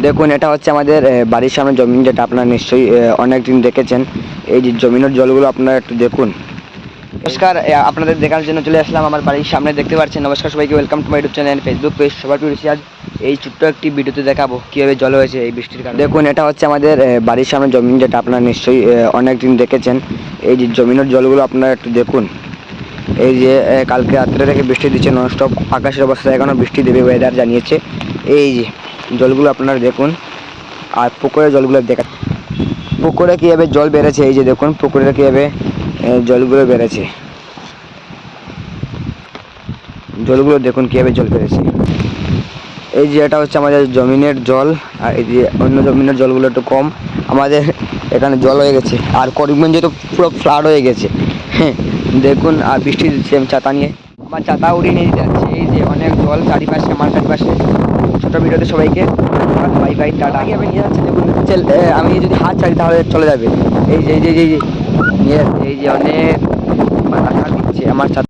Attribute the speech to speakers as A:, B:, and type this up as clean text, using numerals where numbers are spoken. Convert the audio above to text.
A: দেখুন এটা হচ্ছে আমাদের বাড়ির সামনে জমিন, যেটা আপনারা নিশ্চয়ই অনেক দিন দেখেছেন। এই যে জমিনের জলগুলো আপনারা একটু দেখুন। নমস্কার, আপনাদের দেখার জন্য চলে আসলাম আমার বাড়ির সামনে, দেখতে পাচ্ছেন। নমস্কার সবাইকে, welcome to my YouTube channel, Facebook page. সবার পেয়েছি আজ এই ছোট্ট একটি ভিডিওতে দেখাবো কীভাবে জল হয়েছে এই বৃষ্টির কারণে। দেখুন এটা হচ্ছে আমাদের বাড়ির সামনে জমিন, যেটা আপনারা নিশ্চয়ই অনেক দিন দেখেছেন। এই যে জমিনের জলগুলো আপনারা একটু দেখুন। এই যে কালকে রাত্রে থেকে বৃষ্টি দিচ্ছে ননস্টপ, আকাশের অবস্থা এখনও বৃষ্টি দেবে ওয়েদার জানিয়েছে। এই যে জলগুলো আপনারা দেখুন, আর পুকুরের জলগুলো দেখা, পুকুরে কীভাবে জল বেড়েছে। এই যে দেখুন পুকুরে কীভাবে জলগুলো বেড়েছে, জলগুলো দেখুন কীভাবে জল বেড়েছে। এই যে এটা হচ্ছে আমাদের জমিনের জল, আর এই যে অন্য জমিনের জলগুলো একটু কম। আমাদের এখানে জল হয়ে গেছে, আর করিমগঞ্জে তো পুরো ফ্লাড হয়ে গেছে। হ্যাঁ দেখুন, আর বৃষ্টি দিচ্ছে, আমি ছাতা নিয়ে, আমার ছাতা উড়িয়ে নিয়ে যাচ্ছে। এই যে অনেক জল চারিপাশে, আমার চারিপাশে। ছোটো ভিডিওতে সবাইকে বাই বাই, টাটা। আমি নিয়ে যাচ্ছি, দেখুন আমি যদি হাত ছাড়ি তাহলে চলে যাবে। এই যে এই যে এই যে নিয়ে যাচ্ছে, এই যে অনেক দিচ্ছে আমার ছাতা।